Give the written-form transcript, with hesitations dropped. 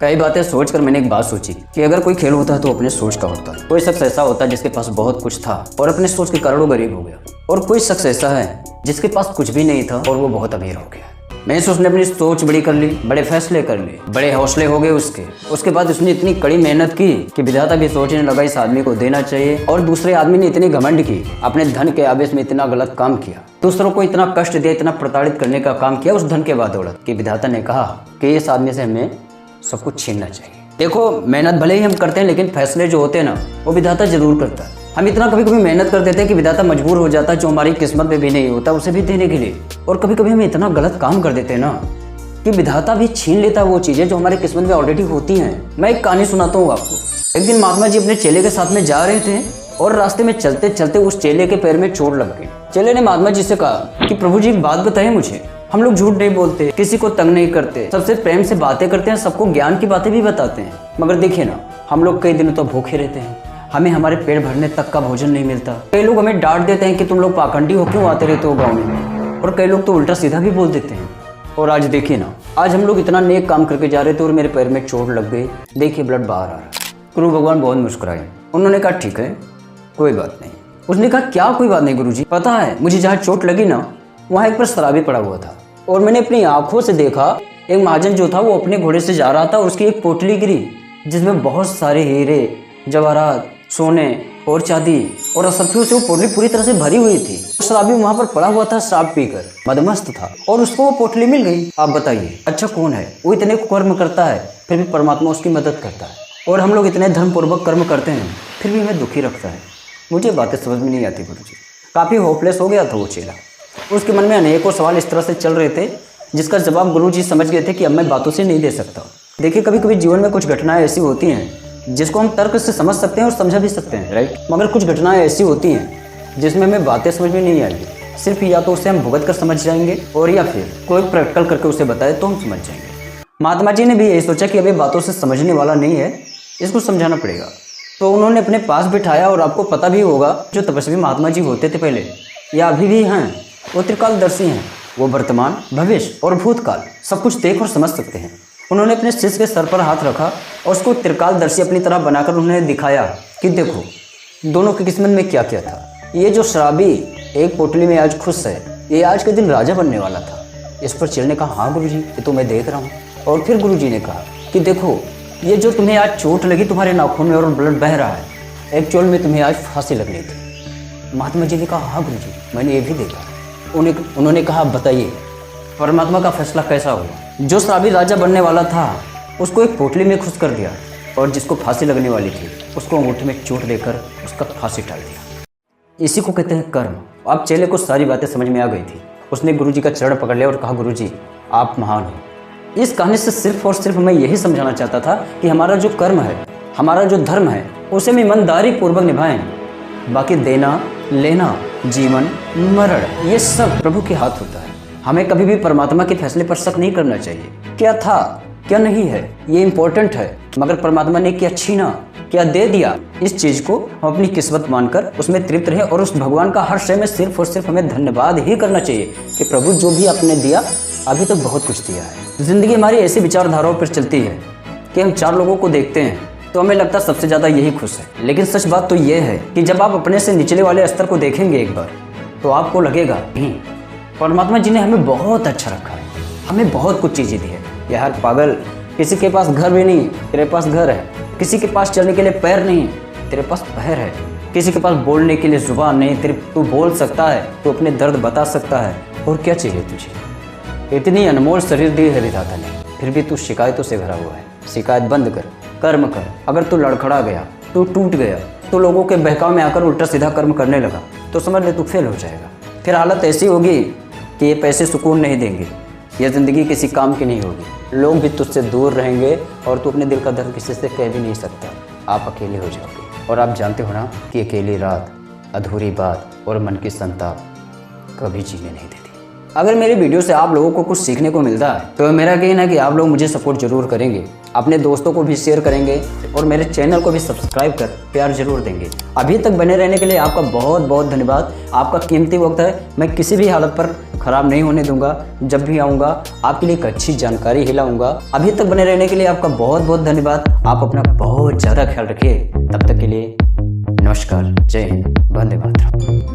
कई बातें सोचकर मैंने एक बात सोची कि अगर कोई खेल होता तो अपने सोच का होता। कोई शख्स ऐसा होता जिसके पास बहुत कुछ था और अपने सोच के करोड़ों गरीब हो गया, और कोई शख्स ऐसा है जिसके पास कुछ भी नहीं था और वो बहुत अमीर हो गया। मैं उसने अपनी सोच बड़ी कर ली, बड़े फैसले कर लिए, बड़े हौसले हो गए उसके बाद उसने इतनी कड़ी मेहनत की कि विधाता भी सोचने लगा इस आदमी को देना चाहिए। और दूसरे आदमी ने इतनी घमंड की, अपने धन के आवेश में इतना गलत काम किया, दूसरों को इतना कष्ट दिया, इतना प्रताड़ित करने का काम किया उस धन के बदौलत कि विधाता ने कहा कि इस आदमी से हमें सब कुछ छीनना चाहिए। देखो, मेहनत भले ही हम करते हैं, लेकिन फैसले जो होते हैं ना, वो विधाता जरूर करता है। हम इतना कभी कभी मेहनत कर देते हैं कि विधाता मजबूर हो जाता है, जो हमारी किस्मत में भी नहीं होता उसे भी देने के लिए। और कभी कभी हम इतना गलत काम कर देते हैं ना कि विधाता भी छीन लेता है वो चीजें जो हमारी किस्मत में ऑलरेडी होती हैं। मैं एक कहानी सुनाता हूँ आपको। एक दिन महात्मा जी अपने चेले के साथ में जा रहे थे और रास्ते में चलते चलते उस चेले के पैर में चोट लग गई। चेले ने महात्मा जी से कहा कि प्रभु जी एक बात बताइए मुझे, हम लोग झूठ नहीं बोलते, किसी को तंग नहीं करते, सबसे प्रेम से बातें करते हैं, सबको ज्ञान की बातें भी बताते हैं, मगर देखिए ना, हम लोग कई दिनों तो भूखे रहते हैं, हमें हमारे पेट भरने तक का भोजन नहीं मिलता। कई लोग हमें डांट देते हैं कि तुम लोग पाखंडी हो, क्यों आते रहते हो गाँव में, और कई लोग तो उल्टा सीधा भी बोल देते हैं। और आज देखिए ना, आज हम लोग इतना नेक काम करके जा रहे थे और मेरे पैर में चोट लग गई, देखिए ब्लड बाहर आ रहा है। गुरु भगवान बहुत मुस्कुराए, उन्होंने कहा ठीक है, कोई बात नहीं। उसने कहा क्या कोई बात नहीं गुरुजी, पता है मुझे जहाँ चोट लगी ना, वहाँ एक पर शराबी पड़ा हुआ था और मैंने अपनी आंखों से देखा एक महाजन जो था वो अपने घोड़े से जा रहा था और उसकी एक पोटली गिरी जिसमें बहुत सारे हीरे, जवाहरात, सोने और चांदी और असरफियों से वो पोटली पूरी तरह से भरी हुई थी। शराबी वहाँ पर पड़ा हुआ था, शराब पीकर मदमस्त था और उसको वो पोटली मिल गई। आप बताइए अच्छा कौन है? वो इतने कर्म करता है फिर भी परमात्मा उसकी मदद करता है, और हम लोग इतने धर्मपूर्वक कर्म करते हैं फिर भी हमें दुखी रखता है। मुझे बातें समझ में नहीं आती गुरुजी। काफ़ी होपलेस हो गया था वो चेला। उसके मन में अनेकों सवाल इस तरह से चल रहे थे जिसका जवाब गुरुजी समझ गए थे कि अब मैं बातों से नहीं दे सकता। देखिए, कभी कभी जीवन में कुछ घटनाएं ऐसी होती हैं जिसको हम तर्क से समझ सकते हैं और समझा भी सकते हैं, राइट, मगर कुछ घटनाएं ऐसी होती हैं जिसमें हमें बातें समझ में नहीं आएगी। सिर्फ या तो उसे हम भुगत कर समझ जाएंगे और या फिर कोई प्रैक्टिकल करके उसे बताए तो हम समझ जाएंगे। महात्मा जी ने भी यही सोचा कि अब ये बातों से समझने वाला नहीं है, इसको समझाना पड़ेगा। तो उन्होंने अपने पास बिठाया, और आपको पता भी होगा जो तपस्वी महात्मा जी होते थे पहले या अभी भी हैं, वो त्रिकालदर्शी हैं। वो वर्तमान, भविष्य और भूतकाल सब कुछ देख और समझ सकते हैं। उन्होंने अपने शिष्य के सर पर हाथ रखा और उसको त्रिकालदर्शी अपनी तरह बनाकर उन्होंने दिखाया कि देखो दोनों की किस्मत में क्या क्या था। ये जो शराबी एक पोटली में आज खुश है, ये आज के दिन राजा बनने वाला था। इस पर चेले ने कहा हाँ गुरुजी, ये तो मैं देख रहा हूँ। और फिर गुरुजी ने कहा कि देखो ये जो तुम्हें आज चोट लगी तुम्हारे नाखून में और ब्लड बह रहा है, एक्चुअल में तुम्हें आज फांसी लगनी थी। महात्मा जी ने कहा हाँ गुरुजी, मैंने ये भी देखा। उन्होंने कहा बताइए परमात्मा का फैसला कैसा हुआ? जो शराबी राजा बनने वाला था उसको एक पोटली में खुश कर दिया, और जिसको फांसी लगने वाली थी उसको अंगूठे में चोट देकर उसका फांसी टाल दिया। इसी को कहते हैं कर्म। अब चेले को सारी बातें समझ में आ गई थी। उसने गुरुजी का चरण पकड़ लिया और कहा गुरुजी आप महान हो। इस कहानी से सिर्फ और सिर्फ मैं यही समझाना चाहता था कि हमारा जो कर्म है, हमारा जो धर्म है, उसे हम ईमानदारी पूर्वक निभाएं। बाकी देना लेना, जीवन मरण, ये सब प्रभु के हाथ होता है। हमें कभी भी परमात्मा के फैसले पर शक नहीं करना चाहिए। क्या था क्या नहीं है ये इम्पोर्टेंट है, मगर परमात्मा ने क्या छीना, क्या दे दिया, इस चीज को हम अपनी किस्मत मानकर उसमें तृप्त रहे और उस भगवान का हर समय में सिर्फ और सिर्फ हमें धन्यवाद ही करना चाहिए कि प्रभु जो भी आपने दिया अभी तक बहुत कुछ दिया है। जिंदगी हमारी ऐसी विचारधाराओं पर चलती है कि हम चार लोगों को देखते हैं तो हमें लगता है सबसे ज़्यादा यही खुश है, लेकिन सच बात तो यह है कि जब आप अपने से निचले वाले स्तर को देखेंगे एक बार, तो आपको लगेगा परमात्मा जी ने हमें बहुत अच्छा रखा है, हमें बहुत कुछ चीज़ें दी है। यार पागल, किसी के पास घर भी नहीं, तेरे पास घर है। किसी के पास चलने के लिए पैर नहीं, तेरे पास पैर है। किसी के पास बोलने के लिए जुबान नहीं, तू बोल सकता है, तू अपने दर्द बता सकता है। और क्या चाहिए तुझे? इतनी अनमोल शरीर दी है विधाता ने, फिर भी तू शिकायतों से भरा हुआ है। शिकायत बंद कर, कर्म कर। अगर तू लड़खड़ा गया, तू टूट गया, तो लोगों के बहकाव में आकर उल्टा सीधा कर्म करने लगा, तो समझ ले तू फेल हो जाएगा। फिर हालत ऐसी होगी कि ये पैसे सुकून नहीं देंगे, ये ज़िंदगी किसी काम की नहीं होगी। लोग भी तुझसे दूर रहेंगे और तू अपने दिल का दर्द किसी से कह भी नहीं सकता। आप अकेले हो जाओगे। और आप जानते हो ना कि अकेली रात, अधूरी बात और मन की संताप कभी जीने नहीं देती। अगर मेरी वीडियो से आप लोगों को कुछ सीखने को मिलता है तो मेरा कहना है कि आप लोग मुझे सपोर्ट जरूर करेंगे, अपने दोस्तों को भी शेयर करेंगे और मेरे चैनल को भी सब्सक्राइब कर प्यार जरूर देंगे। अभी तक बने रहने के लिए आपका बहुत बहुत धन्यवाद। आपका कीमती वक्त है, मैं किसी भी हालत पर खराब नहीं होने दूंगा। जब भी आऊँगा आपके लिए एक अच्छी जानकारी ही लाऊंगा। अभी तक बने रहने के लिए आपका बहुत बहुत धन्यवाद। आप अपना बहुत ज़्यादा ख्याल रखिए। तब तक के लिए नमस्कार, जय हिंद, वंदे मातरम।